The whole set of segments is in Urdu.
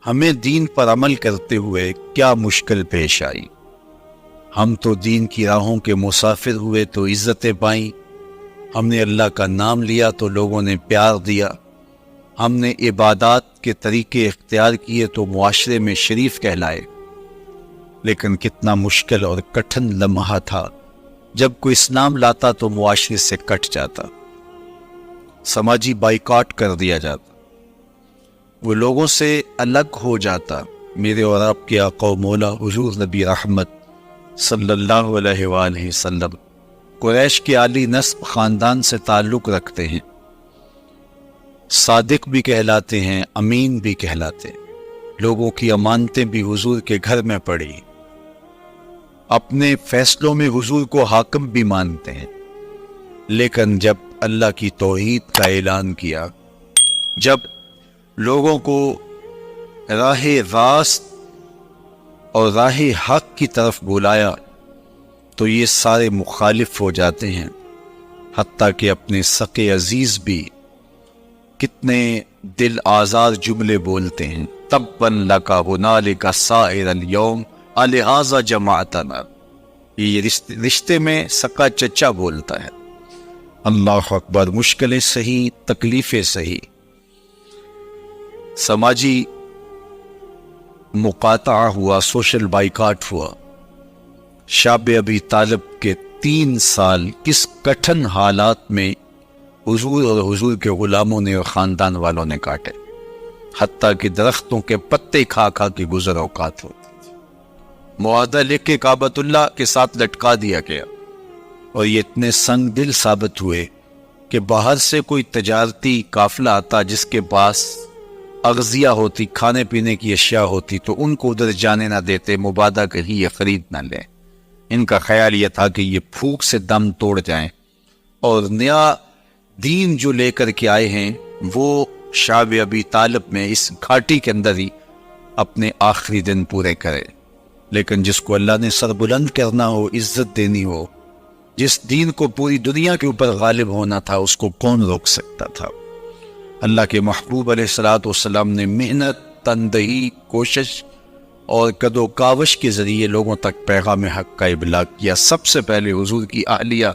ہمیں دین پر عمل کرتے ہوئے کیا مشکل پیش آئی۔ ہم تو دین کی راہوں کے مسافر ہوئے تو عزتیں پائیں، ہم نے اللہ کا نام لیا تو لوگوں نے پیار دیا، ہم نے عبادات کے طریقے اختیار کیے تو معاشرے میں شریف کہلائے۔ لیکن کتنا مشکل اور کٹھن لمحہ تھا جب کوئی اسلام لاتا تو معاشرے سے کٹ جاتا، سماجی بائیکاٹ کر دیا جاتا، وہ لوگوں سے الگ ہو جاتا۔ میرے اور آپ کے آقا و مولا حضور نبی رحمت صلی اللہ علیہ وآلہ وسلم قریش کے عالی نسب خاندان سے تعلق رکھتے ہیں، صادق بھی کہلاتے ہیں، امین بھی کہلاتے ہیں، لوگوں کی امانتیں بھی حضور کے گھر میں پڑی، اپنے فیصلوں میں حضور کو حاکم بھی مانتے ہیں۔ لیکن جب اللہ کی توحید کا اعلان کیا، جب لوگوں کو راہ راست اور راہ حق کی طرف بلایا تو یہ سارے مخالف ہو جاتے ہیں، حتیٰ کہ اپنے سقے عزیز بھی کتنے دل آزار جملے بولتے ہیں۔ تبًّا لک ہنالک سائر الیوم الہٰذا جمعتنا، یہ رشتے میں سکا چچا بولتا ہے۔ اللہ اکبر، مشکلیں سہی، تکلیفیں سہی، سماجی مقاطعہ ہوا، سوشل بائیکاٹ ہوا۔ شاب ابی طالب کے 3 سال کس کٹھن حالات میں حضور اور حضور کے غلاموں نے اور خاندان والوں نے کاٹے، حتیٰ کہ درختوں کے پتے کھا کھا کے گزر اوقات ہوتے تھے۔ معاہدہ لکھ کے کعبۃ اللہ کے ساتھ لٹکا دیا گیا، اور یہ اتنے سنگ دل ثابت ہوئے کہ باہر سے کوئی تجارتی قافلہ آتا جس کے پاس اغذیہ ہوتی، کھانے پینے کی اشیاء ہوتی، تو ان کو ادھر جانے نہ دیتے، مبادہ کہیں یہ خرید نہ لیں۔ ان کا خیال یہ تھا کہ یہ پھوک سے دم توڑ جائیں اور نیا دین جو لے کر کے آئے ہیں وہ شاب ابی طالب میں اس گھاٹی کے اندر ہی اپنے آخری دن پورے کرے۔ لیکن جس کو اللہ نے سر بلند کرنا ہو، عزت دینی ہو، جس دین کو پوری دنیا کے اوپر غالب ہونا تھا، اس کو کون روک سکتا تھا؟ اللہ کے محبوب علیہ الصلوۃ والسلام نے محنت، تندہی، کوشش اور کد و کاوش کے ذریعے لوگوں تک پیغام حق کا ابلاغ کیا۔ سب سے پہلے حضور کی اہلیہ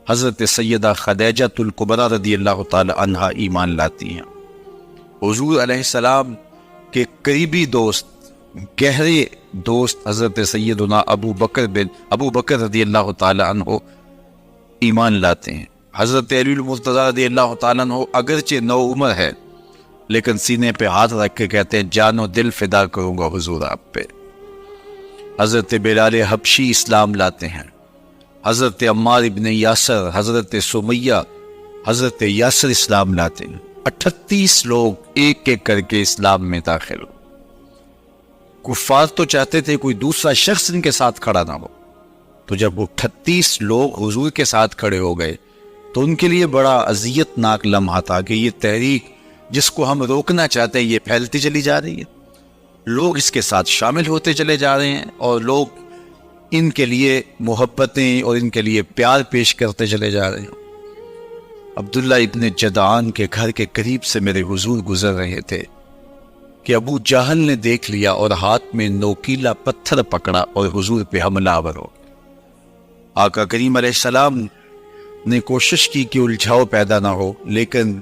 حضرت سیدہ خدیجہ الکبریٰ رضی اللہ تعالی عنہا ایمان لاتی ہیں۔ حضور علیہ السلام کے قریبی دوست، گہرے دوست حضرت سیدنا ابو بکر رضی اللہ تعالی عنہ ایمان لاتے ہیں۔ حضرت علی المرتضیٰ رضی اللہ تعالیٰ عنہ اگرچہ نو عمر ہے لیکن سینے پہ ہاتھ رکھ کے کہتے ہیں جان و دل فدا کروں گا حضور آپ پہ۔ حضرت بلال حبشی اسلام لاتے ہیں، حضرت عمار ابن یاسر، حضرت سمیہ، حضرت یاسر اسلام لاتے ہیں۔ 38 لوگ ایک ایک کر کے اسلام میں داخل ہو۔ کفار تو چاہتے تھے کوئی دوسرا شخص ان کے ساتھ کھڑا نہ ہو، تو جب وہ 38 لوگ حضور کے ساتھ کھڑے ہو گئے تو ان کے لیے بڑا اذیت ناک لمحہ تھا کہ یہ تحریک جس کو ہم روکنا چاہتے ہیں یہ پھیلتی چلی جا رہی ہے، لوگ اس کے ساتھ شامل ہوتے چلے جا رہے ہیں اور لوگ ان کے لیے محبتیں اور ان کے لیے پیار پیش کرتے چلے جا رہے ہیں۔ عبداللہ ابن جدعان کے گھر کے قریب سے میرے حضور گزر رہے تھے کہ ابو جہل نے دیکھ لیا اور ہاتھ میں نوکیلا پتھر پکڑا اور حضور پہ حملہ آور ہو گیا۔ آقا کریم علیہ السلام نے کوشش کی کہ الجھاؤ پیدا نہ ہو، لیکن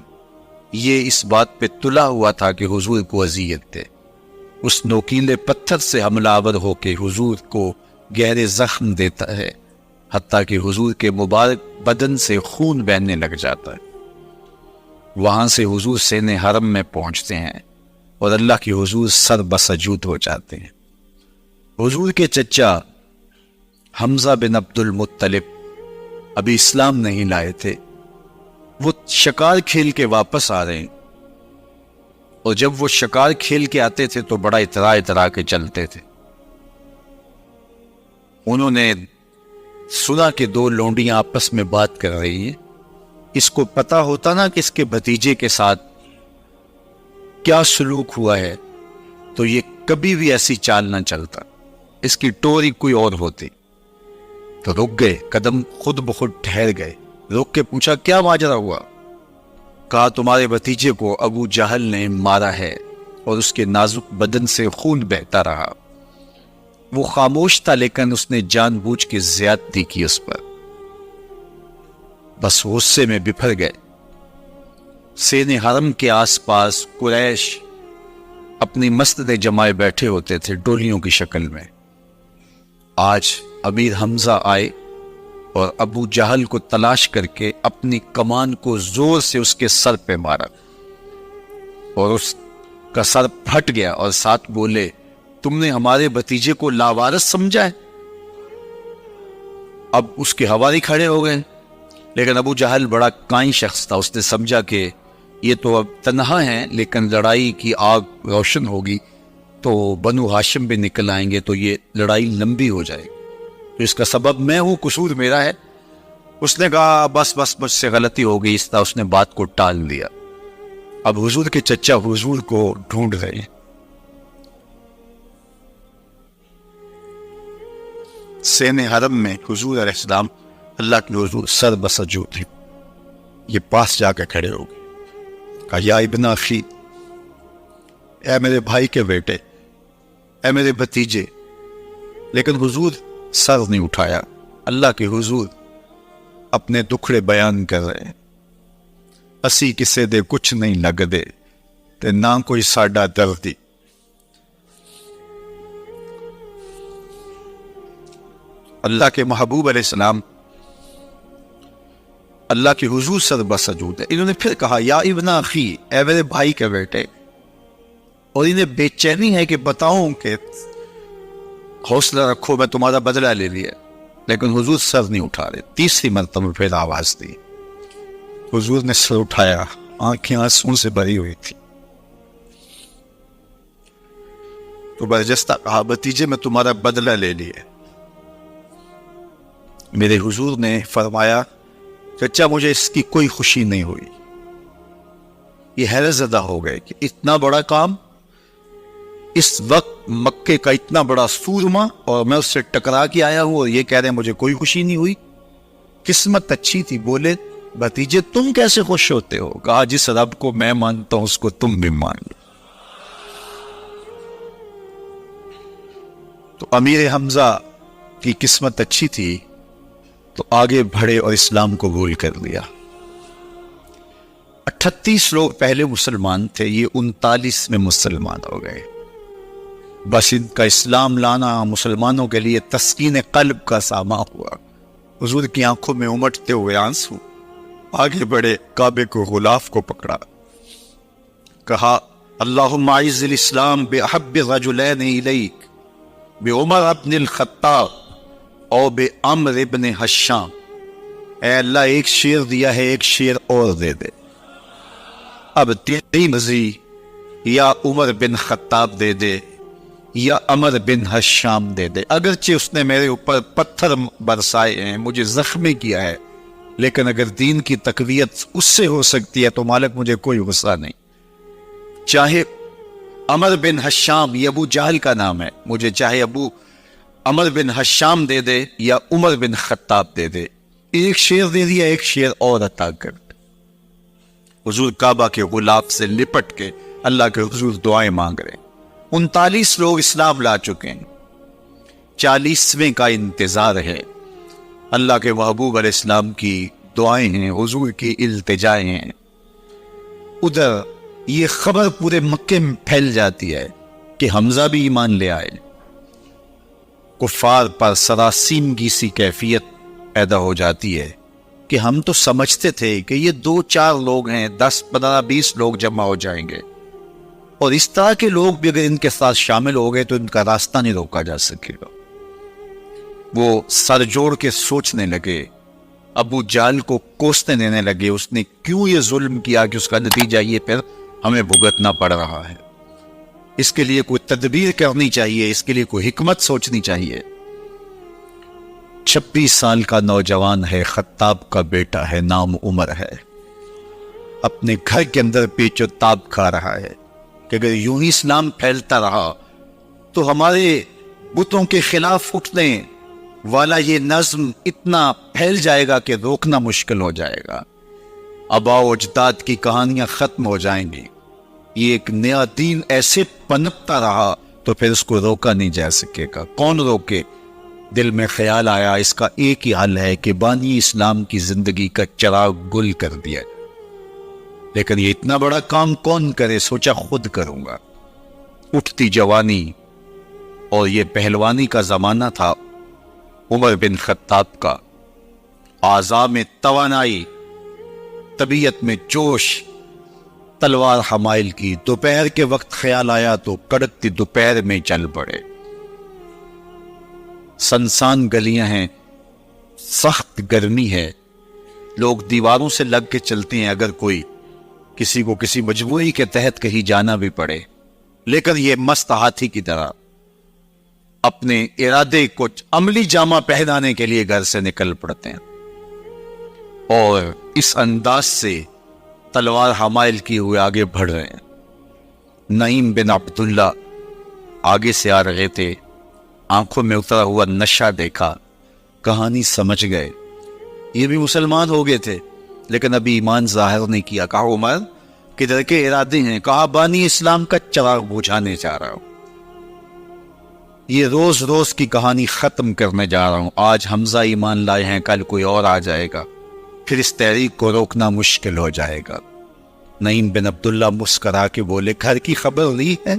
یہ اس بات پہ تلا ہوا تھا کہ حضور کو اذیت دے۔ اس نوکیلے پتھر سے حملہ آور ہو کے حضور کو گہرے زخم دیتا ہے، حتیٰ کہ حضور کے مبارک بدن سے خون بہنے لگ جاتا ہے۔ وہاں سے حضور سین حرم میں پہنچتے ہیں اور اللہ کے حضور سر بسجود ہو جاتے ہیں۔ حضور کے چچا حمزہ بن عبد المطلب ابھی اسلام نہیں لائے تھے، وہ شکار کھیل کے واپس آ رہے ہیں، اور جب وہ شکار کھیل کے آتے تھے تو بڑا اترا کے چلتے تھے۔ انہوں نے سنا کہ 2 لونڈیاں آپس میں بات کر رہی ہیں۔ اس کو پتا ہوتا نا کہ اس کے بھتیجے کے ساتھ کیا سلوک ہوا ہے تو یہ کبھی بھی ایسی چال نہ چلتا، اس کی ٹوری کوئی اور ہوتی۔ تو رک گئے، قدم خود بخود ٹھہر گئے، روک کے پوچھا کیا ماجرا ہوا؟ کہا تمہارے بھتیجے کو ابو جہل نے مارا ہے اور اس کے نازک بدن سے خون بہتا رہا۔ وہ خاموش تھا لیکن اس نے جان بوجھ کے زیادتی کی اس پر۔ بس غصے میں بپھر گئے۔ سین حرم کے آس پاس قریش اپنی مسجدیں جمائے بیٹھے ہوتے تھے ڈولیوں کی شکل میں۔ آج امیر حمزہ آئے اور ابو جہل کو تلاش کر کے اپنی کمان کو زور سے اس کے سر پہ مارا اور اس کا سر پھٹ گیا، اور ساتھ بولے، تم نے ہمارے بھتیجے کو لاوارث سمجھا ہے؟ اب اس کے حوالے کھڑے ہو گئے، لیکن ابو جہل بڑا کائن شخص تھا۔ اس نے سمجھا کہ یہ تو اب تنہا ہیں، لیکن لڑائی کی آگ روشن ہوگی تو بنو ہاشم بھی نکل آئیں گے، تو یہ لڑائی لمبی ہو جائے گی، تو اس کا سبب میں ہوں، قصور میرا ہے۔ اس نے کہا بس مجھ سے غلطی ہو گئی، اس طرح اس نے بات کو ٹال دیا۔ اب حضور کے چچا حضور کو ڈھونڈ رہے ہیں۔ سین حرم میں حضور علیہ السلام اللہ کے حضور سر بسجود ہیں۔ یہ پاس جا کے کھڑے ہو گئے، کہا یا ابن اخی، اے میرے بھائی کے بیٹے، اے میرے بھتیجے، لیکن حضور سر نہیں اٹھایا۔ اللہ کے حضور اپنے دکھڑے بیان کر رہے ہیں۔ اسی کسے دے کچھ نہیں لگ دے تے نہ کوئی ساڈا دردی۔ اللہ کے محبوب علیہ السلام اللہ کے حضور سر بسجود ہے۔ انہوں نے پھر کہا یا ابن اخی، اے میرے بھائی کے بیٹے، اور انہیں بے چینی ہے کہ بتاؤں کہ حوصلہ رکھو، میں تمہارا بدلہ لے لیا، لیکن حضور سر نہیں اٹھا رہے۔ تیسری مرتبہ پھر آواز دی، حضور نے سر اٹھایا، آنکھیں آنسوں سے بھری ہوئی تھی، تو برجستہ کہا بھتیجے میں تمہارا بدلہ لے لیا۔ میرے حضور نے فرمایا چچا مجھے اس کی کوئی خوشی نہیں ہوئی۔ یہ حیرت زدہ ہو گئے کہ اتنا بڑا کام، اس وقت مکے کا اتنا بڑا سورما، اور میں اس سے ٹکرا کے آیا ہوں اور یہ کہہ رہے ہیں مجھے کوئی خوشی نہیں ہوئی۔ قسمت اچھی تھی۔ بولے بھتیجے تم کیسے خوش ہوتے ہو؟ کہا جس رب کو میں مانتا ہوں اس کو تم بھی مان لو۔ تو امیر حمزہ کی قسمت اچھی تھی تو آگے بڑھے اور اسلام کو قبول کر لیا۔ 38 لوگ پہلے مسلمان تھے، یہ 39 میں مسلمان ہو گئے۔ بس ان کا اسلام لانا مسلمانوں کے لیے تسکین قلب کا ساما ہوا۔ حضور کی آنکھوں میں امٹتے ہوئے آنسو، آگے بڑھے، کعبے کو غلاف کو پکڑا، کہا اللہم اعز الاسلام باحب الرجلین الیک، بعمر ابن الخطاب اور بعمر ابن حشام۔ اے اللہ ایک شیر دیا ہے، ایک شیر اور دے دے۔ اب تیری مرضی، یا عمر بن خطاب دے دے یا عمر بن حشام دے دے۔ اگرچہ اس نے میرے اوپر پتھر برسائے ہیں، مجھے زخمی کیا ہے، لیکن اگر دین کی تقویت اس سے ہو سکتی ہے تو مالک مجھے کوئی غصہ نہیں۔ چاہے عمر بن حشام، یہ ابو جہل کا نام ہے، مجھے چاہے ابو عمر بن حشام دے دے یا عمر بن خطاب دے دے، ایک شیر دے دیا، ایک شیر اور عطا کر دے۔ حضور کعبہ کے غلاف سے لپٹ کے اللہ کے حضور دعائیں مانگ رہے ہیں۔ 39 لوگ اسلام لا چکے ہیں، 40ویں کا انتظار ہے۔ اللہ کے محبوب علیہ السلام کی دعائیں ہیں، حضور کی التجائیں ہیں۔ ادھر یہ خبر پورے مکے میں پھیل جاتی ہے کہ حمزہ بھی ایمان لے آئے۔ کفار پر سراسیمگی سی کیفیت پیدا ہو جاتی ہے کہ ہم تو سمجھتے تھے کہ یہ 2-4 لوگ ہیں، 10, 15, 20 لوگ جمع ہو جائیں گے، اور اس طرح کے لوگ بھی اگر ان کے ساتھ شامل ہو گئے تو ان کا راستہ نہیں روکا جا سکے گا۔ وہ سر جوڑ کے سوچنے لگے، ابو جہل کو کوسنے دینے لگے، اس نے کیوں یہ ظلم کیا کہ اس کا نتیجہ یہ پھر ہمیں بھگتنا پڑ رہا ہے۔ اس کے لیے کوئی تدبیر کرنی چاہیے، اس کے لیے کوئی حکمت سوچنی چاہیے۔ 26 سال کا نوجوان ہے، خطاب کا بیٹا ہے، نام عمر ہے، اپنے گھر کے اندر پیچ و تاب کھا رہا ہے کہ اگر یوں ہی اسلام پھیلتا رہا تو ہمارے بتوں کے خلاف اٹھنے والا یہ نظم اتنا پھیل جائے گا کہ روکنا مشکل ہو جائے گا، آباء و اجداد کی کہانیاں ختم ہو جائیں گی، یہ ایک نیا دین ایسے پنپتا رہا تو پھر اس کو روکا نہیں جا سکے گا. کون روکے؟ دل میں خیال آیا اس کا ایک ہی حل ہے کہ بانی اسلام کی زندگی کا چراغ گل کر دیا. لیکن یہ اتنا بڑا کام کون کرے؟ سوچا خود کروں گا. اٹھتی جوانی اور یہ پہلوانی کا زمانہ تھا عمر بن خطاب کا. اعضاء میں توانائی، طبیعت میں جوش، تلوار حمائل کی. دوپہر کے وقت خیال آیا تو کڑکتی دوپہر میں چل پڑے. سنسان گلیاں ہیں، سخت گرمی ہے، لوگ دیواروں سے لگ کے چلتے ہیں اگر کوئی کسی کو کسی مجبوری کے تحت کہیں جانا بھی پڑے. لیکن یہ مست ہاتھی کی طرح اپنے ارادے کو عملی جامہ پہنانے کے لیے گھر سے نکل پڑتے ہیں اور اس انداز سے تلوار حمائل کی ہوئے آگے بڑھ رہے ہیں. نعیم بن عبداللہ آگے سے آ رہے تھے. آنکھوں میں اترا ہوا نشہ دیکھا، کہانی سمجھ گئے. یہ بھی مسلمان ہو گئے تھے لیکن ابھی ایمان ظاہر نہیں کیا. کہا عمر کدھر کے ارادے ہیں؟ کہا بانی اسلام کا چراغ بجھانے جا رہا ہوں. یہ روز روز کی کہانی ختم کرنے جا رہا ہوں. آج حمزہ ایمان لائے ہیں، کل کوئی اور آ جائے گا، پھر اس تحریک کو روکنا مشکل ہو جائے گا. نعیم بن عبداللہ مسکرا کے بولے گھر کی خبر لی ہے؟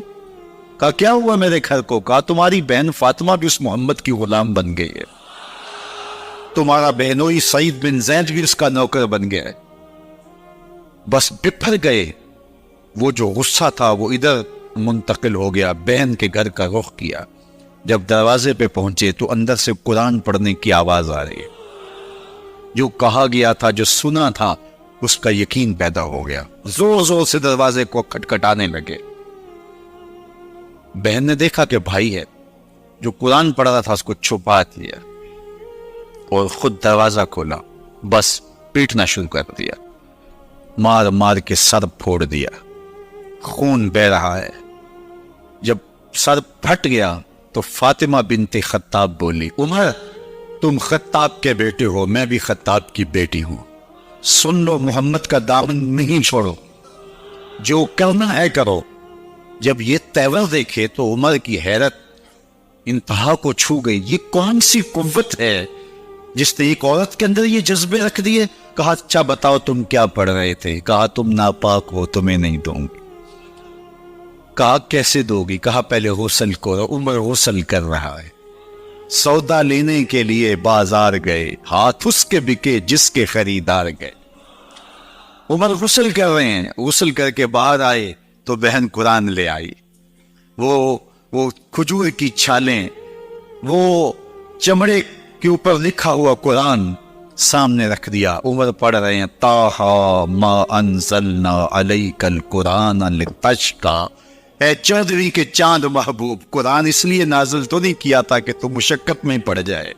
کہا کیا ہوا میرے گھر کو؟ کہا تمہاری بہن فاطمہ بھی اس محمد کی غلام بن گئی ہے، تمہارا بہنوئی سعید بن زید بھی اس کا نوکر بن گیا ہے. بس بپھر گئے. وہ جو غصہ تھا وہ ادھر منتقل ہو گیا، بہن کے گھر کا رخ کیا. جب دروازے پہ پہنچے تو اندر سے قرآن پڑھنے کی آواز آ رہی ہے. جو کہا گیا تھا، جو سنا تھا، اس کا یقین پیدا ہو گیا. زور زور سے دروازے کو کھٹکھٹانے لگے. بہن نے دیکھا کہ بھائی ہے. جو قرآن پڑھ رہا تھا اس کو چھپا دیا اور خود دروازہ کھولا. بس پیٹنا شروع کر دیا، مار مار کے سر پھوڑ دیا. خون بہ رہا ہے. جب سر پھٹ گیا تو فاطمہ بنت خطاب بولی عمر تم خطاب کے بیٹے ہو، میں بھی خطاب کی بیٹی ہوں. سن لو، محمد کا دامن نہیں چھوڑو، جو کرنا ہے کرو. جب یہ تیور دیکھے تو عمر کی حیرت انتہا کو چھو گئی. یہ کون سی قوت ہے جس نے ایک عورت کے اندر یہ جذبے رکھ دیے؟ کہا اچھا بتاؤ تم کیا پڑھ رہے تھے؟ کہا تم ناپاک ہو، تمہیں نہیں دوں گی. کہا کیسے دو گی؟ کہا پہلے غسل کرو. عمر غسل کر رہا ہے. سودا لینے کے لیے بازار گئے، ہاتھ اس کے بکے جس کے خریدار گئے. عمر غسل کر رہے ہیں. غسل کر کے باہر آئے تو بہن قرآن لے آئی. وہ کھجور کی چھالیں، وہ چمڑے کے اوپر لکھا ہوا قرآن سامنے رکھ دیا. عمر پڑھ رہے ہیں طٰہٰ ما انزلنا علیک القرآن لتشقیٰ. اے چودھری کے چاند محبوب، قرآن اس لیے نازل تو نہیں کیا تھا کہ تم مشقت میں پڑ جائے.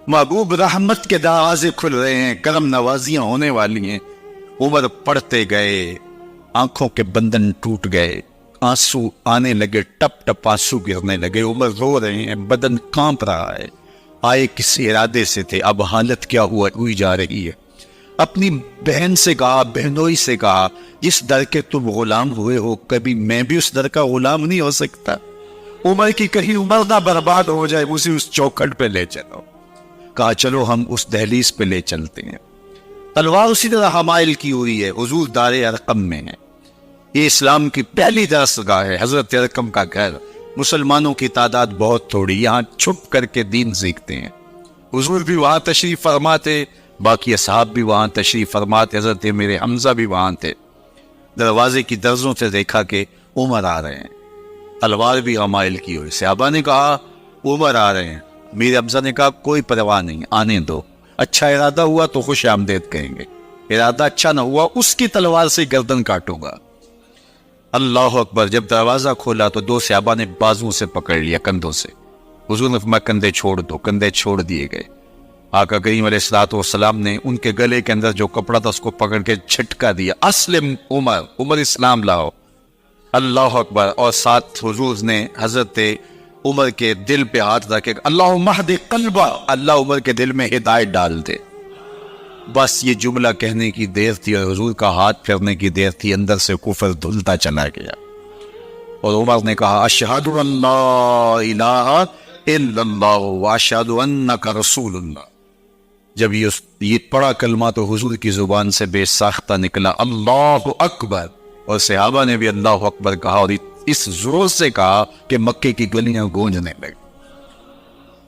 محبوب رحمت کے دروازے کھل رہے ہیں، کرم نوازیاں ہونے والی ہیں. عمر پڑھتے گئے، آنکھوں کے بندن ٹوٹ گئے، آنسو آنے لگے، ٹپ ٹپ آنسو گرنے لگے. عمر رو رہے ہیں، بدن کانپ رہا ہے. آئے کس ارادے سے تھے، اب حالت کیا ہوئی جا رہی ہے. اپنی بہن سے کہا، بہنوئی سے کہا جس در کے تم غلام ہوئے ہو کبھی میں بھی اس در کا غلام نہیں ہو سکتا. عمر کی کہیں عمر نہ برباد ہو جائے، اسے اس چوکھٹ پہ لے چلو. کہا چلو ہم اس دہلیز پہ لے چلتے ہیں. تلوار اسی طرح حمائل کی ہوئی ہے، حضور دار ارقم میں ہے. یہ اسلام کی پہلی درس گاہ ہے، حضرت ارقم کا گھر. مسلمانوں کی تعداد بہت تھوڑی، یہاں چھپ کر کے دین سیکھتے ہیں. حضور بھی وہاں تشریف فرماتے، باقی اصحاب بھی وہاں تشریف فرماتے. حضرت میرے حمزہ بھی وہاں تھے. دروازے کی درزوں سے دیکھا کہ عمر آ رہے ہیں، تلوار بھی حمائل کی ہوئی. صحابہ نے کہا عمر آ رہے ہیں. میرے حمزہ نے کہا کوئی پرواہ نہیں، آنے دو. اچھا ارادہ ہوا تو خوش آمدید کہیں گے، ارادہ اچھا نہ ہوا اس کی تلوار سے گردن کاٹوں گا. اللہ اکبر. جب دروازہ کھولا تو دو صحابہ نے بازوں سے پکڑ لیا، کندھوں سے. حضور نے فرمایا کندھے چھوڑ دو. کندھے چھوڑ دیے گئے. آقا کریم علیہ الصلوۃ والسلام نے ان کے گلے کے اندر جو کپڑا تھا اس کو پکڑ کے جھٹکا دیا. اسلم عمر، عمر اسلام لاؤ. اللہ اکبر. اور ساتھ حضور نے حضرت عمر کے دل پہ ہاتھ رکھے، اللہم اہد قلبہ، اللہ عمر کے دل میں ہدایت ڈال دے. بس یہ جملہ کہنے کی دیر تھی اور حضور کا ہاتھ پھیرنے کی دیر تھی، اندر سے کفر دھلتا چلا گیا۔ اور عمر نے کہا اشہد ان لا الہ الا اللہ واشہد انک رسول اللہ۔ جب یہ پڑا کلمہ تو حضور کی زبان سے بے ساختہ نکلا اللہ اکبر، اور صحابہ نے بھی اللہ اکبر کہا، اور اس زور سے کہا کہ مکے کی گلیاں گونجنے لگی۔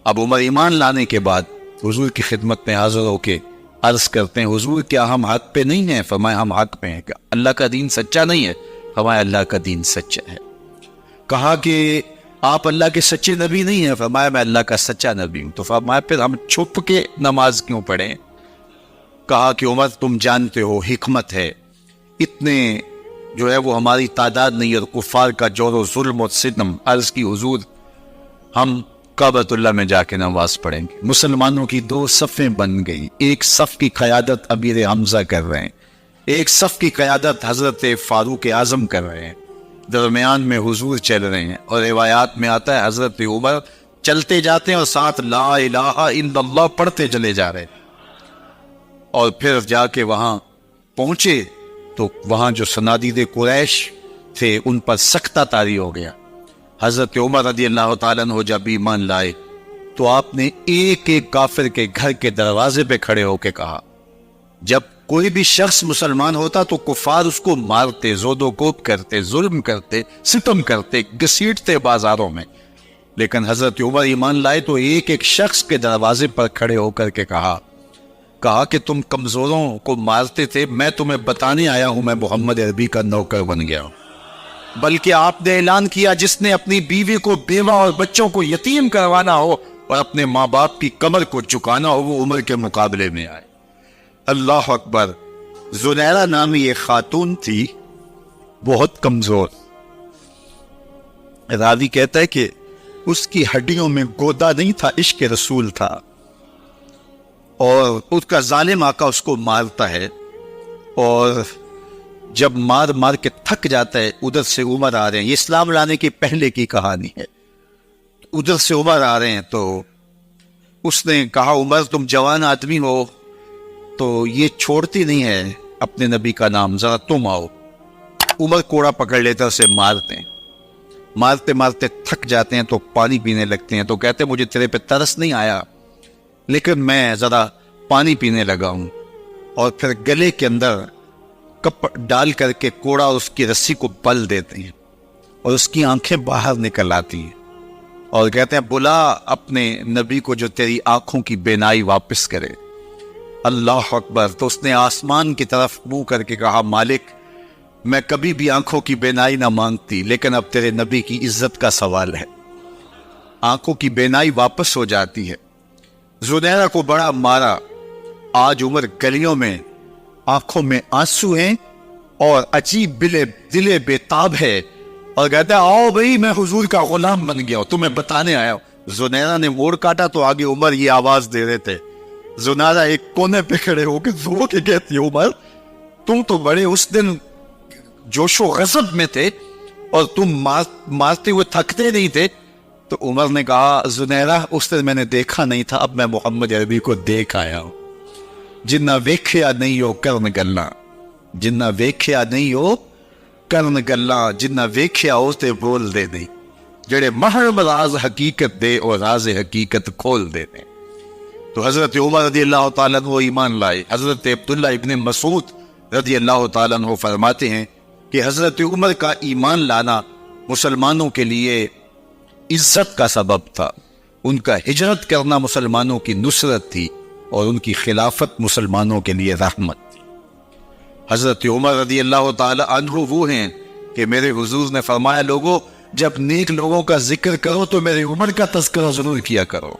اب عمر ایمان لانے کے بعد حضور کی خدمت میں حاضر ہو کے عرض کرتے ہیں حضور کیا ہم حق پہ نہیں ہیں؟ فرمایا ہم حق پہ ہیں۔ کہ اللہ کا دین سچا نہیں ہے؟ فرمایا اللہ کا دین سچا ہے۔ کہا کہ آپ اللہ کے سچے نبی نہیں ہیں؟ فرمایا میں اللہ کا سچا نبی ہوں۔ تو فرمایا پھر ہم چھپ کے نماز کیوں پڑھیں؟ کہا کہ عمر تم جانتے ہو حکمت ہے، اتنے جو ہے وہ ہماری تعداد نہیں ہے، اور کفار کا جور و ظلم و ستم۔ عرض کی حضور ہم کعبۃ اللہ میں جا کے نماز پڑھیں گے۔ مسلمانوں کی دو صفیں بن گئی، ایک صف کی قیادت امیر حمزہ کر رہے ہیں، ایک صف کی قیادت حضرت فاروق اعظم کر رہے ہیں، درمیان میں حضور چل رہے ہیں، اور روایات میں آتا ہے حضرت عمر چلتے جاتے ہیں اور ساتھ لا الہ الا اللہ پڑھتے چلے جا رہے ہیں۔ اور پھر جا کے وہاں پہنچے تو وہاں جو صنادید قریش تھے ان پر سختہ طاری ہو گیا۔ حضرت عمر رضی اللہ تعالیٰ عنہ جب ایمان لائے تو آپ نے ایک ایک کافر کے گھر کے دروازے پہ کھڑے ہو کے کہا، جب کوئی بھی شخص مسلمان ہوتا تو کفار اس کو مارتے، زود و کوب کرتے، ظلم کرتے، ستم کرتے، گھسیٹتے بازاروں میں، لیکن حضرت عمر ایمان لائے تو ایک ایک شخص کے دروازے پر کھڑے ہو کر کے کہا کہ تم کمزوروں کو مارتے تھے، میں تمہیں بتانے آیا ہوں میں محمد عربی کا نوکر بن گیا ہوں۔ بلکہ آپ نے اعلان کیا جس نے اپنی بیوی کو، بیوہ اور بچوں کو یتیم کروانا ہو اور اپنے ماں باپ کی کمر کو جھکانا ہو وہ عمر کے مقابلے میں آئے۔ اللہ اکبر۔ زنیرہ نامی ایک خاتون تھی، بہت کمزور، راوی کہتا ہے کہ اس کی ہڈیوں میں گودا نہیں تھا، عشق رسول تھا، اور اس کا ظالم آقا اس کو مارتا ہے، اور جب مار مار کے تھک جاتا ہے ادھر سے عمر آ رہے ہیں، یہ اسلام لانے کی پہلے کی کہانی ہے، ادھر سے عمر آ رہے ہیں تو اس نے کہا عمر تم جوان آدمی ہو تو یہ چھوڑتی نہیں ہے اپنے نبی کا نام، ذرا تم آؤ۔ عمر کوڑا پکڑ لیتے اسے مارتے ہیں، مارتے مارتے تھک جاتے ہیں تو پانی پینے لگتے ہیں، تو کہتے ہیں مجھے تیرے پہ ترس نہیں آیا لیکن میں ذرا پانی پینے لگا ہوں، اور پھر گلے کے اندر کپ ڈال کر کے کوڑا اس کی رسی کو بل دیتے ہیں اور اس کی آنکھیں باہر نکل آتی ہیں، اور کہتے ہیں بلا اپنے نبی کو جو تیری آنکھوں کی بینائی واپس کرے۔ اللہ اکبر۔ تو اس نے آسمان کی طرف منہ کر کے کہا مالک میں کبھی بھی آنکھوں کی بینائی نہ مانگتی، لیکن اب تیرے نبی کی عزت کا سوال ہے۔ آنکھوں کی بینائی واپس ہو جاتی ہے۔ زنیرہ کو بڑا مارا، آج عمر گلیوں میں آنکھوں میں آنسو ہیں اور عجیب دل بےتاب ہے، اور کہتا ہے آؤ بھئی میں حضور کا غلام بن گیا ہوں، تمہیں بتانے آیا ہوں۔ زنیرہ نے موڑ کاٹا تو آگے عمر یہ آواز دے رہے تھے۔ زنیرہ ایک کونے پہ کھڑے ہو کے رو کے کہتی عمر تم تو بڑے اس دن جوش و غضب میں تھے اور تم مارتے ہوئے تھکتے نہیں تھے۔ تو عمر نے کہا زنیرہ اس دن میں نے دیکھا نہیں تھا، اب میں محمد عربی کو دیکھ آیا ہوں۔ جنہ ویکھیا نہیں ہو کرن گلا، جنہ ویکھیا نہیں ہو کرن گلا، جنہ ویکھیا ہو تے بول دے نہیں، جڑے محرم راز حقیقت دے اور راز حقیقت کھول دے دیں۔ تو حضرت عمر رضی اللہ تعالیٰ عنہ ایمان لائے۔ حضرت عبداللہ ابن مسعود رضی اللہ تعالیٰ عنہ فرماتے ہیں کہ حضرت عمر کا ایمان لانا مسلمانوں کے لیے عزت کا سبب تھا، ان کا ہجرت کرنا مسلمانوں کی نصرت تھی، اور ان کی خلافت مسلمانوں کے لیے رحمت تھی۔ حضرت عمر رضی اللہ تعالی عنہ وہ ہیں کہ میرے حضور نے فرمایا لوگوں جب نیک لوگوں کا ذکر کرو تو میرے عمر کا تذکرہ ضرور کیا کرو۔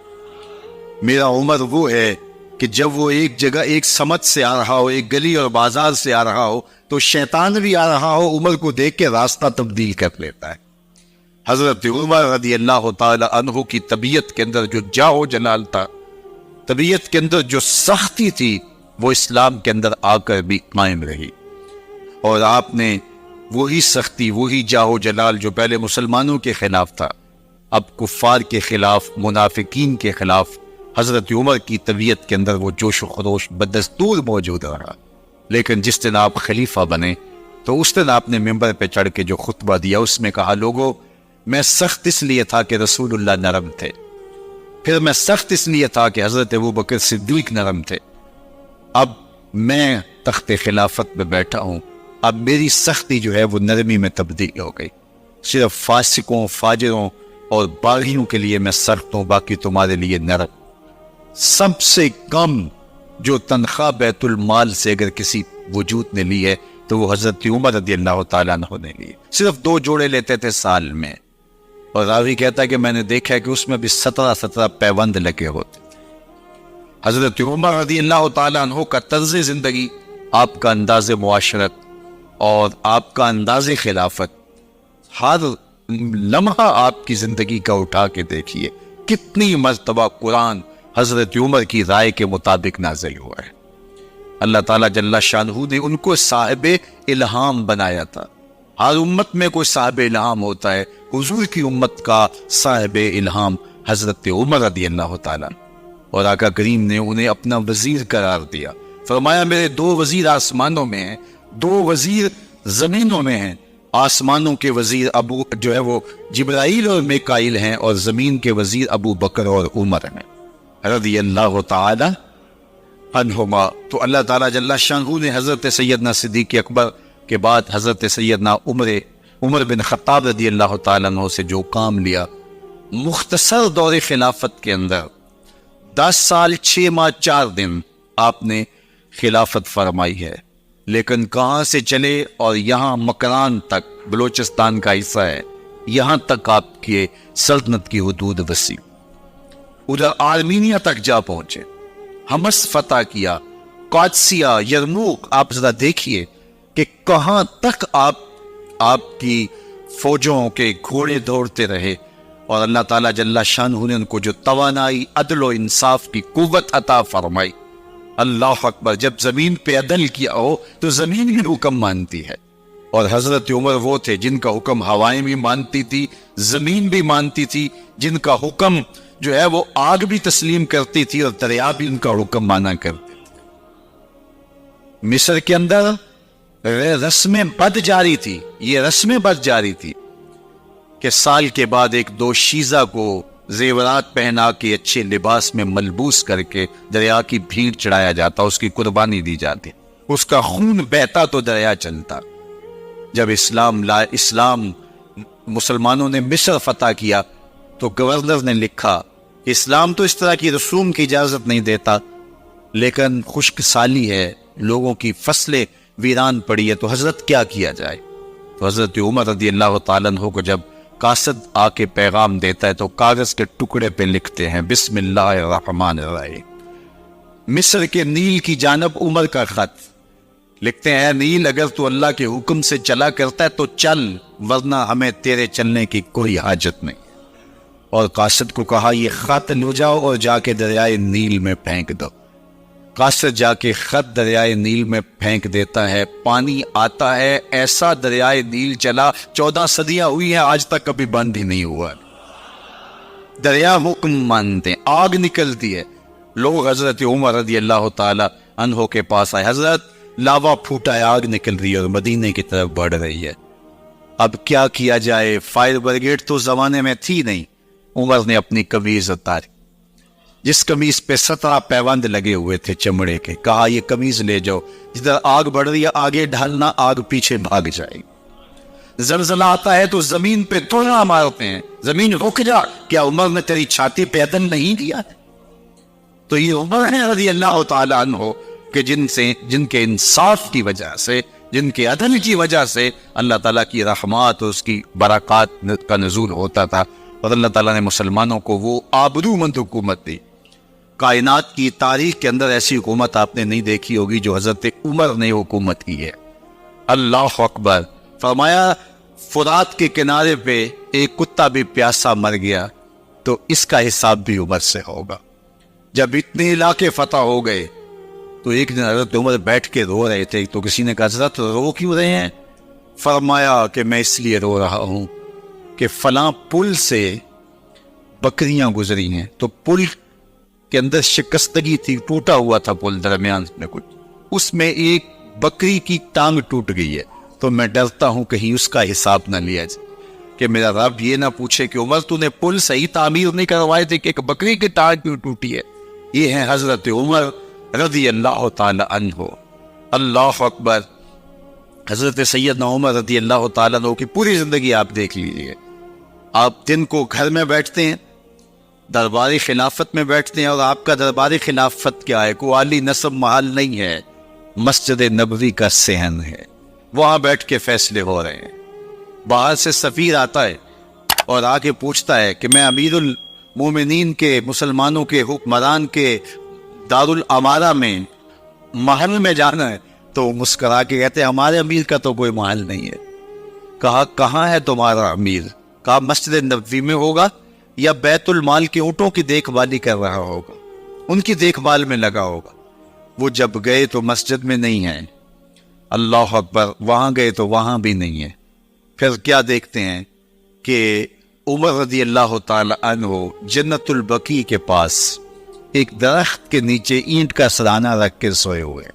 میرا عمر وہ ہے کہ جب وہ ایک جگہ ایک سمت سے آ رہا ہو، ایک گلی اور بازار سے آ رہا ہو تو شیطان بھی آ رہا ہو، عمر کو دیکھ کے راستہ تبدیل کر لیتا ہے۔ حضرت عمر رضی اللہ تعالی عنہ کی طبیعت کے اندر جو جاہ و جلال تھا، طبیعت کے اندر جو سختی تھی، وہ اسلام کے اندر آ کر بھی قائم رہی، اور آپ نے وہی سختی، وہی جاہ و جلال جو پہلے مسلمانوں کے خلاف تھا، اب کفار کے خلاف، منافقین کے خلاف حضرت عمر کی طبیعت کے اندر وہ جوش و خروش بدستور موجود رہا، لیکن جس دن آپ خلیفہ بنے تو اس دن آپ نے ممبر پہ چڑھ کے جو خطبہ دیا اس میں کہا، لوگوں میں سخت اس لیے تھا کہ رسول اللہ نرم تھے، پھر میں سخت اس لیے تھا کہ حضرت ابوبکر صدیق نرم تھے، اب میں تخت خلافت میں بیٹھا ہوں، اب میری سختی جو ہے وہ نرمی میں تبدیل ہو گئی، صرف فاسقوں فاجروں اور باغیوں کے لیے میں سخت ہوں، باقی تمہارے لیے نرم۔ سب سے کم جو تنخواہ بیت المال سے اگر کسی وجود نے لی ہے تو وہ حضرت عمر رضی اللہ تعالیٰ عنہ نے لی، صرف 2 جوڑے لیتے تھے سال میں، اور راوی کہتا ہے کہ میں نے دیکھا ہے کہ اس میں بھی 17 پیوند لگے ہوتے۔ حضرت عمر رضی اللہ تعالیٰ عنہ کا طرز زندگی، آپ کا انداز معاشرت اور آپ کا انداز خلافت، ہر لمحہ آپ کی زندگی کا اٹھا کے دیکھیے کتنی مرتبہ قرآن حضرت عمر کی رائے کے مطابق نازل ہوا ہے۔ اللہ تعالیٰ جل شانہ نے ان کو صاحب الہام بنایا تھا۔ ہر امت میں کوئی صاحب الہام ہوتا ہے، حضور کی امت کا صاحب الہام حضرت عمر رضی اللہ تعالیٰ، اور آقا کریم نے انہیں اپنا وزیر قرار دیا، فرمایا میرے 2 وزیر آسمانوں میں ہیں، 2 وزیر زمینوں میں ہیں، آسمانوں کے وزیر ابو جو ہے وہ جبرائیل اور میکائیل ہیں، اور زمین کے وزیر ابو بکر اور عمر ہیں رضی اللہ تعالی عنہما۔ تو اللہ تعالیٰ جل شانہ نے حضرت سیدنا صدیق اکبر کے بعد حضرت سیدنا عمر بن خطاب رضی اللہ تعالیٰ عنہ سے جو کام لیا، مختصر دور خلافت کے اندر 10 سال 6 ماہ 4 دن آپ نے خلافت فرمائی ہے، لیکن کہاں سے چلے اور یہاں مکران تک، بلوچستان کا حصہ ہے، یہاں تک آپ کی سلطنت کی حدود وسیع، ادھر آرمینیا تک جا پہنچے، حمص فتح کیا، قادسیہ، یرموک، آپ ذرا دیکھیے کہ کہاں تک آپ کی فوجوں کے گھوڑے دوڑتے رہے، اور اللہ تعالیٰ جل شانہ نے ان کو جو توانائی، عدل و انصاف کی قوت عطا فرمائی۔ اللہ اکبر، جب زمین پہ عدل کیا ہو تو زمین بھی حکم مانتی ہے، اور حضرت عمر وہ تھے جن کا حکم ہوائیں بھی مانتی تھی، زمین بھی مانتی تھی، جن کا حکم جو ہے وہ آگ بھی تسلیم کرتی تھی اور دریا بھی ان کا حکم مانا کرتے تھے۔ مصر کے اندر رسم بد جاری تھی، یہ رسم بد جاری تھی کہ سال کے بعد 1-2 شیزہ کو زیورات پہنا کے اچھے لباس میں ملبوس کر کے دریا کی بھیڑ چڑھایا جاتا، اس کی قربانی دی جاتی، اس کا خون بہتا تو دریا چلتا۔ جب اسلام مسلمانوں نے مصر فتح کیا تو گورنر نے لکھا کہ اسلام تو اس طرح کی رسوم کی اجازت نہیں دیتا، لیکن خشک سالی ہے، لوگوں کی فصلیں ویران پڑی ہے، تو حضرت کیا کیا جائے؟ تو حضرت عمر رضی اللہ تعالیٰ عنہ کو جب قاصد آ کے پیغام دیتا ہے تو کاغذ کے ٹکڑے پہ لکھتے ہیں بسم اللہ الرحمن الرحیم، مصر کے نیل کی جانب عمر کا خط، لکھتے ہیں اے نیل اگر تو اللہ کے حکم سے چلا کرتا ہے تو چل، ورنہ ہمیں تیرے چلنے کی کوئی حاجت نہیں۔ اور قاصد کو کہا یہ خط لو جاؤ اور جا کے دریائے نیل میں پھینک دو۔ قاصد جا کے خط دریائے نیل میں پھینک دیتا ہے، پانی آتا ہے، ایسا دریائے نیل چلا 14 صدیاں ہوئی ہیں آج تک کبھی بند ہی نہیں ہوا۔ دریا حکم مانتے ہیں، آگ نکلتی ہے، لوگ حضرت عمر رضی اللہ تعالی عنہ کے پاس آئے، حضرت لاوا پھوٹا ہے، آگ نکل رہی ہے اور مدینے کی طرف بڑھ رہی ہے، اب کیا کیا جائے؟ فائر بریگیڈ تو زمانے میں تھی نہیں۔ عمر نے اپنی قمیض اتاری، جس قمیض پہ 17 پیوند لگے ہوئے تھے چمڑے کے، کہا یہ قمیض لے جاؤ، جدھر آگ بڑھ رہی ہے آگے ڈھالنا، آگ پیچھے بھاگ جائے گی۔ زلزلہ آتا ہے تو زمین پہ توڑا مارتے ہیں، زمین رک جا، کیا عمر نے تیری چھاتی پہ عدل نہیں دیا؟ تو یہ عمر ہے رضی اللہ تعالی عنہ کہ جن کے انصاف کی وجہ سے، جن کے عدل کی وجہ سے اللہ تعالیٰ کی رحمات اور اس کی برکات کا نزول ہوتا تھا، اور اللہ تعالیٰ نے مسلمانوں کو وہ آبرومند حکومت دی۔ کائنات کی تاریخ کے اندر ایسی حکومت آپ نے نہیں دیکھی ہوگی جو حضرت عمر نے حکومت کی ہے۔ اللہ اکبر، فرمایا فرات کے کنارے پہ ایک کتا بھی پیاسا مر گیا تو اس کا حساب بھی عمر سے ہوگا۔ جب اتنے علاقے فتح ہو گئے تو ایک دن حضرت عمر بیٹھ کے رو رہے تھے، تو کسی نے کہا حضرت رو کیوں رہے ہیں؟ فرمایا کہ میں اس لیے رو رہا ہوں کہ فلاں پل سے بکریاں گزری ہیں، تو پل کے اندر شکستگی تھی، ٹوٹا ہوا تھا پل درمیان میں کچھ، اس میں ایک بکری کی ٹانگ ٹوٹ گئی ہے، تو میں ڈرتا ہوں کہیں اس کا حساب نہ لیا جائے کہ میرا رب یہ نہ پوچھے کہ عمر تو نے پل صحیح تعمیر نہیں کروائے تھے کہ ایک بکری کی ٹانگ کیوں ٹوٹی ہے۔ یہ ہیں حضرت عمر رضی اللہ تعالی عنہ۔ اللہ اکبر۔ حضرت سیدنا عمر رضی اللہ تعالیٰ عنہ کی پوری زندگی آپ دیکھ لیجیے۔ آپ دن کو گھر میں بیٹھتے ہیں، درباری خلافت میں بیٹھتے ہیں، اور آپ کا درباری خلافت کیا ہے؟ کوئی عالی نصب محل نہیں ہے، مسجد نبوی کا صحن ہے، وہاں بیٹھ کے فیصلے ہو رہے ہیں۔ باہر سے سفیر آتا ہے اور آ کے پوچھتا ہے کہ میں امیر المومنین کے، مسلمانوں کے حکمران کے دارالامارہ میں محل میں جانا ہے، تو مسکرا کے کہتے ہیں ہمارے امیر کا تو کوئی محل نہیں ہے۔ کہا کہاں ہے تمہارا امیر؟ کہا مسجد نبوی میں ہوگا یا بیت المال کے اونٹوں کی دیکھ بھالی کر رہا ہوگا، ان کی دیکھ بھال میں لگا ہوگا۔ وہ جب گئے تو مسجد میں نہیں ہے، اللہ اکبر، وہاں گئے تو وہاں بھی نہیں ہے۔ پھر کیا دیکھتے ہیں کہ عمر رضی اللہ تعالی عنہ جنت البقیع کے پاس ایک درخت کے نیچے اینٹ کا سرانہ رکھ کے سوئے ہوئے۔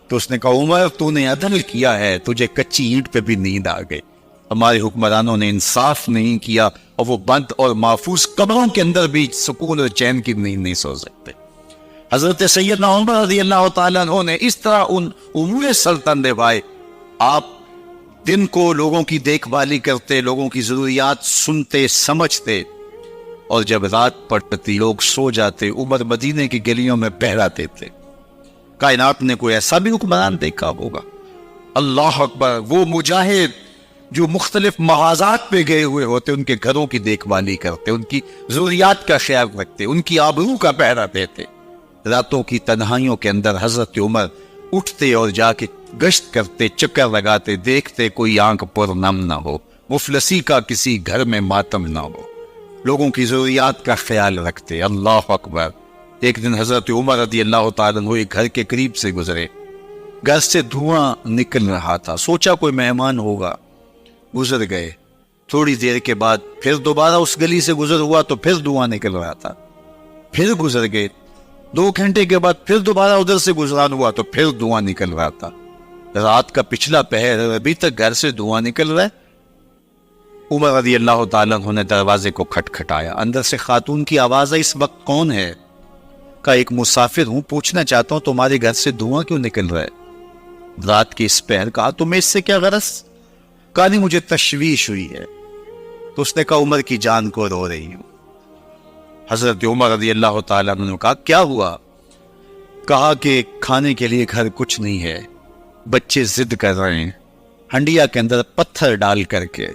تو اس نے کہا عمر تو نے عدل کیا ہے، تجھے کچی اینٹ پہ بھی نیند آ گئی۔ ہمارے حکمرانوں نے انصاف نہیں کیا، اور وہ بند اور محفوظ قبروں کے اندر بھی سکون اور چین کی نیند نہیں سو سکتے۔ حضرت سیدنا عمر رضی اللہ تعالیٰ عنہ نے اس طرح ان امور سلطنت نبھائے۔ آپ دن کو لوگوں کی دیکھ بھالی کرتے، لوگوں کی ضروریات سنتے سمجھتے، اور جب رات پڑتی لوگ سو جاتے، عمر مدینے کی گلیوں میں بہراتے تھے۔ کائنات نے کوئی ایسا بھی حکمران دیکھا ہوگا؟ اللہ اکبر۔ وہ مجاہد جو مختلف محاذات پہ گئے ہوئے ہوتے، ان کے گھروں کی دیکھ بھالی کرتے، ان کی ضروریات کا خیال رکھتے، ان کی آبرو کا پہرا دیتے۔ راتوں کی تنہائیوں کے اندر حضرت عمر اٹھتے اور جا کے گشت کرتے، چکر لگاتے، دیکھتے کوئی آنکھ پر نم نہ ہو، مفلسی کا کسی گھر میں ماتم نہ ہو، لوگوں کی ضروریات کا خیال رکھتے۔ اللہ اکبر۔ ایک دن حضرت عمر رضی اللہ تعالیٰ عنہ ایک گھر کے قریب سے گزرے، گھر سے دھواں نکل رہا تھا، سوچا کوئی مہمان ہوگا، گزر گئے۔ تھوڑی دیر کے بعد پھر دوبارہ اس گلی سے گزر ہوا تو پھر دھواں نکل رہا تھا، پھر گزر گئے۔ 2 گھنٹے کے بعد پھر دوبارہ ادھر سے گزران ہوا تو پھر دھواں نکل رہا تھا۔ رات کا پچھلا پہر ابھی تک گھر سے دھواں نکل رہا ہے۔ عمر رضی اللہ تعالیٰ عنہ نے دروازے کو کھٹکھٹایا، اندر سے خاتون کی آواز ہے، اس وقت کون ہے؟ کہا ایک مسافر ہوں، پوچھنا چاہتا ہوں تمہارے گھر سے دھواں کیوں نکل رہا ہے رات کی اس پہر؟ کہا تمہیں اس سے کیا غرض؟ کہا نہیں مجھے تشویش ہوئی ہے۔ تو اس نے کہا عمر کی جان کو رو رہی ہوں۔ حضرت عمر رضی اللہ تعالیٰ عنہ نے کہا کیا ہوا؟ کہا کہ کھانے کے لیے گھر کچھ نہیں ہے، بچے ضد کر رہے ہیں، ہنڈیا کے اندر پتھر ڈال کر کے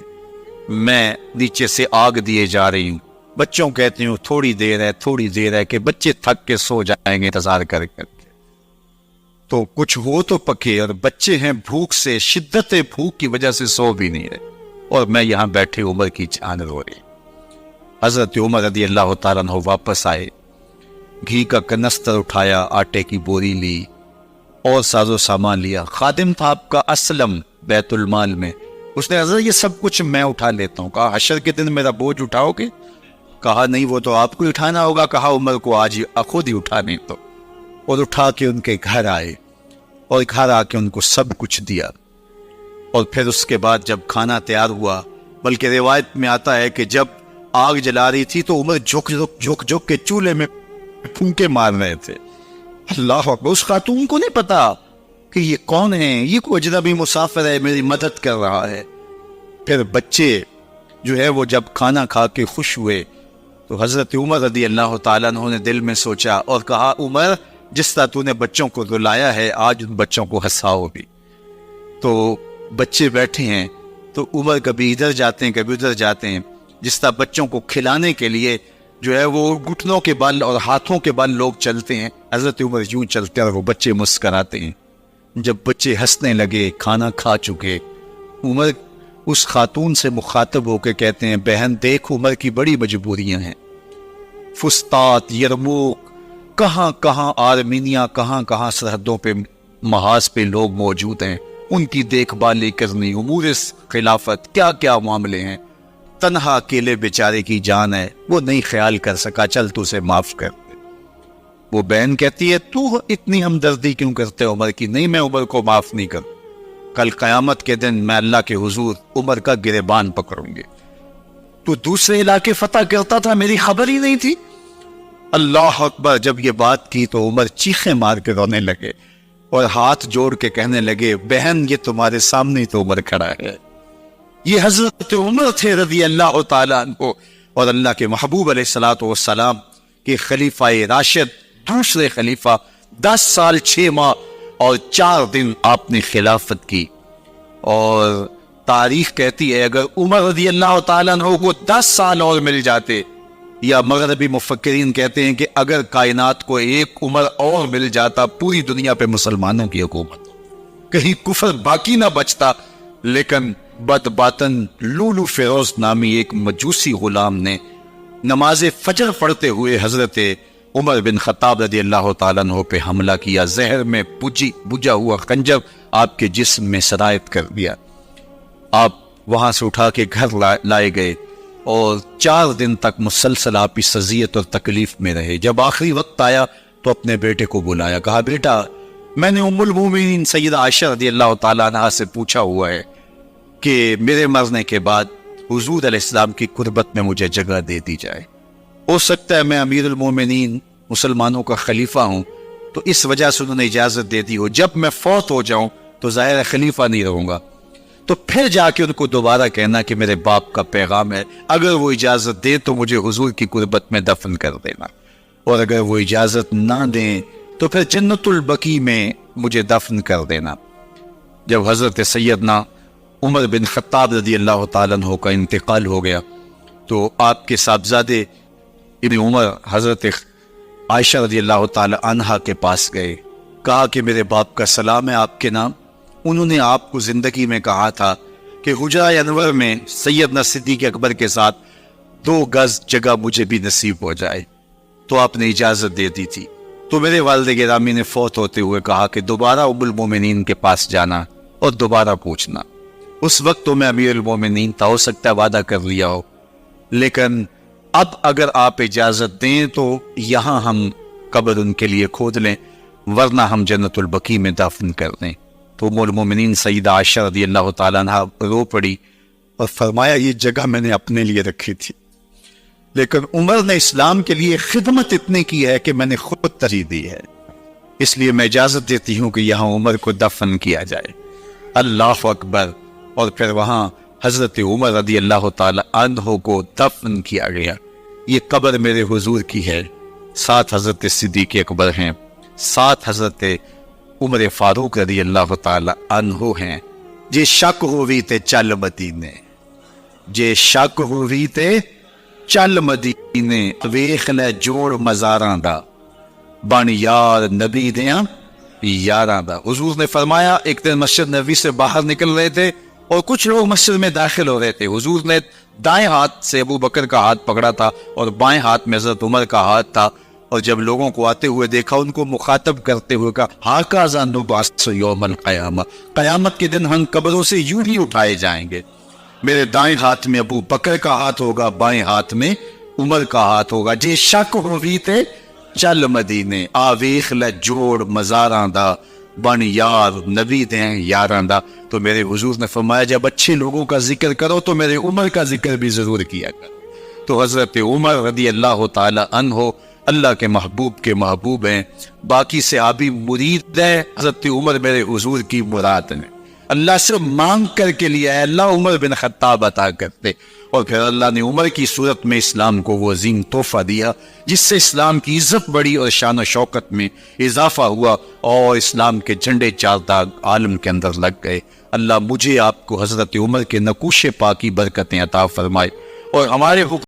میں نیچے سے آگ دیے جا رہی ہوں، بچوں کہتے ہیں تھوڑی دیر ہے تھوڑی دیر ہے، کہ بچے تھک کے سو جائیں گے انتظار کر کے، تو کچھ ہو تو پکے، اور بچے ہیں بھوک سے، شدت بھوک کی وجہ سے سو بھی نہیں رہے، اور میں یہاں بیٹھے عمر کی جان رو رہی۔ حضرت عمر رضی اللہ تعالیٰ عنہ واپس آئے، گھی کا کنستر اٹھایا، آٹے کی بوری لی اور ساز و سامان لیا۔ خادم تھا آپ کا اسلم بیت المال میں، اس نے حضرت یہ سب کچھ میں اٹھا لیتا ہوں۔ کہا حشر کے دن میرا بوجھ اٹھاؤ گے؟ کہا نہیں وہ تو آپ کو اٹھانا ہوگا۔ کہا عمر کو آج خود ہی اٹھانے تو، اور اٹھا کے ان کے گھر آئے، اور گھر آ کے ان کو سب کچھ دیا۔ اور پھر اس کے بعد جب کھانا تیار ہوا، بلکہ روایت میں آتا ہے کہ جب آگ جلا رہی تھی تو عمر جھک کے چولہے میں پھونکے مار رہے تھے۔ اللہ اکبر۔ اس خاتون کو نہیں پتا کہ یہ کون ہے، یہ کوئی اجنبی مسافر ہے، میری مدد کر رہا ہے۔ پھر بچے جو ہے وہ جب کھانا کھا کے خوش ہوئے تو حضرت عمر رضی اللہ تعالیٰ عنہ نے دل میں سوچا اور کہا عمر جس طرح تو نے بچوں کو رلایا ہے آج ان بچوں کو ہنساؤ بھی۔ تو بچے بیٹھے ہیں تو عمر کبھی ادھر جاتے ہیں کبھی ادھر جاتے ہیں، جس طرح بچوں کو کھلانے کے لیے جو ہے وہ گھٹنوں کے بل اور ہاتھوں کے بل لوگ چلتے ہیں، حضرت عمر یوں چلتے ہیں اور وہ بچے مسکراتے ہیں۔ جب بچے ہنسنے لگے، کھانا کھا چکے، عمر اس خاتون سے مخاطب ہو کے کہتے ہیں بہن دیکھ عمر کی بڑی مجبوریاں ہیں، فسطاط، یرموک، کہاں کہاں آرمینیا، کہاں کہاں سرحدوں پہ محاذ پہ لوگ موجود ہیں، ان کی دیکھ بھالی کرنی، امور خلافت، کیا کیا معاملے ہیں، تنہا اکیلے بیچارے کی جان ہے وہ نہیں خیال کر سکا، چل تو اسے معاف کر دے۔ وہ بہن کہتی ہے تو اتنی ہمدردی کیوں کرتے عمر کی؟ نہیں، میں عمر کو معاف نہیں کروں، کل قیامت کے دن میں اللہ کے حضور عمر کا گریبان پکڑوں گی۔ تو دوسرے علاقے فتح کرتا تھا، میری خبر ہی نہیں تھی۔ اللہ اکبر! جب یہ بات کی تو عمر چیخیں مار کے رونے لگے اور ہاتھ جوڑ کے کہنے لگے، بہن یہ تمہارے سامنے تو عمر کھڑا ہے۔ یہ حضرت عمر تھے رضی اللہ تعالیٰ عنہ، اور اللہ کے محبوب علیہ الصلوۃ والسلام کے خلیفہ راشد، دوسرے خلیفہ، 10 سال 6 ماہ اور 4 دن آپ نے خلافت کی۔ اور تاریخ کہتی ہے اگر عمر رضی اللہ تعالیٰ عنہ کو 10 سال اور مل جاتے، یا مغربی مفکرین کہتے ہیں کہ اگر کائنات کو ایک عمر اور مل جاتا، پوری دنیا پہ مسلمانوں کی حکومت، کہیں کفر باقی نہ بچتا۔ لیکن بدباطن لولو فیروز نامی ایک مجوسی غلام نے نماز فجر پڑھتے ہوئے حضرت عمر بن خطاب رضی اللہ تعالیٰ عنہ پہ حملہ کیا، زہر میں بجھا ہوا خنجر آپ کے جسم میں سرایت کر دیا۔ آپ وہاں سے اٹھا کے گھر لائے گئے اور 4 دن تک مسلسل آپ اس اذیت اور تکلیف میں رہے۔ جب آخری وقت آیا تو اپنے بیٹے کو بلایا، کہا بیٹا میں نے ام المومنین سیدہ عائشہ رضی اللہ تعالیٰ عنہ سے پوچھا ہوا ہے کہ میرے مرنے کے بعد حضور علیہ السلام کی قربت میں مجھے جگہ دے دی جائے۔ ہو سکتا ہے میں امیر المومنین مسلمانوں کا خلیفہ ہوں تو اس وجہ سے انہوں نے اجازت دے دی ہو، جب میں فوت ہو جاؤں تو ظاہر ہے خلیفہ نہیں رہوں گا، تو پھر جا کے ان کو دوبارہ کہنا کہ میرے باپ کا پیغام ہے، اگر وہ اجازت دے تو مجھے حضور کی قربت میں دفن کر دینا، اور اگر وہ اجازت نہ دیں تو پھر جنت البقیع میں مجھے دفن کر دینا۔ جب حضرت سیدنا عمر بن خطاب رضی اللہ تعالیٰ عنہ کا انتقال ہو گیا تو آپ کے صاحبزادے ابن عمر حضرت عائشہ رضی اللہ تعالیٰ عنہا کے پاس گئے، کہا کہ میرے باپ کا سلام ہے آپ کے نام، انہوں نے آپ کو زندگی میں کہا تھا کہ حجرہ انور میں سیدنا صدیق اکبر کے ساتھ 2 گز جگہ مجھے بھی نصیب ہو جائے، تو آپ نے اجازت دے دی تھی۔ تو میرے والد گرامی نے فوت ہوتے ہوئے کہا کہ دوبارہ ام المومنین کے پاس جانا اور دوبارہ پوچھنا۔ اس وقت تو میں امیر المومنین تھا، ہو سکتا ہے وعدہ کر لیا ہو، لیکن اب اگر آپ اجازت دیں تو یہاں ہم قبر ان کے لیے کھود لیں، ورنہ ہم جنت البقیع میں دفن کر دیں۔ تو ام المومنین سیدہ عائشہ رضی اللہ تعالیٰ عنہ رو پڑی اور فرمایا یہ جگہ میں نے اپنے لیے رکھی تھی، لیکن عمر نے اسلام کے لیے خدمت اتنی کی ہے کہ میں نے خود ترجیح دی ہے، اس لیے میں اجازت دیتی ہوں کہ یہاں عمر کو دفن کیا جائے۔ اللہ اکبر! اور پھر وہاں حضرت عمر رضی اللہ تعالی عنہ کو دفن کیا گیا۔ یہ قبر میرے حضور کی ہے، 7 حضرت صدیق اکبر ہیں، 7 حضرت عمر فاروق رضی اللہ تعالی عنہ ہیں۔ جے شک ہوئی تے چل مدینے، جے شک ہوئی تے چل مدینے، ویخ لے جوڑ مزاراں دا، بن یار نبی دیاں یاراں دا۔ حضور نے فرمایا ایک دن مسجد نبوی سے باہر نکل رہے تھے اور کچھ لوگ مسجد میں داخل ہو رہے تھے، حضور نے دائیں ہاتھ سے ابو بکر کا ہاتھ پکڑا تھا اور بائیں ہاتھ میں حضرت عمر کا ہاتھ تھا، اور جب لوگوں کو آتے ہوئے دیکھا ان کو مخاطب کرتے ہوئے کہا ہاکذا نبعث یوم القیامہ، قیامت کے دن ہم قبروں سے یوں ہی اٹھائے جائیں گے، میرے دائیں ہاتھ میں ابو بکر کا ہاتھ ہوگا، بائیں ہاتھ میں عمر کا ہاتھ ہوگا۔ جے شک ہوئی تے چل مدینے، آویخ لے جوڑ مزاراں دا، بن یار نبی دیں یاراں دا۔ تو میرے حضور نے فرمایا جب اچھے لوگوں کا ذکر کرو تو میرے عمر کا ذکر بھی ضرور کیا کرو۔ تو حضرت عمر رضی اللہ تعالی عنہ اللہ کے محبوب ہیں، باقی صحابی مرید ہیں، حضرت عمر میرے حضور کی مراد ہیں۔ اللہ سے مانگ کر کے لیا ہے، اللہ عمر بن خطاب عطا کرتے، اور پھر اللہ نے عمر کی صورت میں اسلام کو وہ عظیم تحفہ دیا جس سے اسلام کی عزت بڑی اور شان و شوکت میں اضافہ ہوا، اور اسلام کے جھنڈے 4 داغ عالم کے اندر لگ گئے۔ اللہ مجھے آپ کو حضرت عمر کے نقوش پاک کی برکتیں عطا فرمائے، اور ہمارے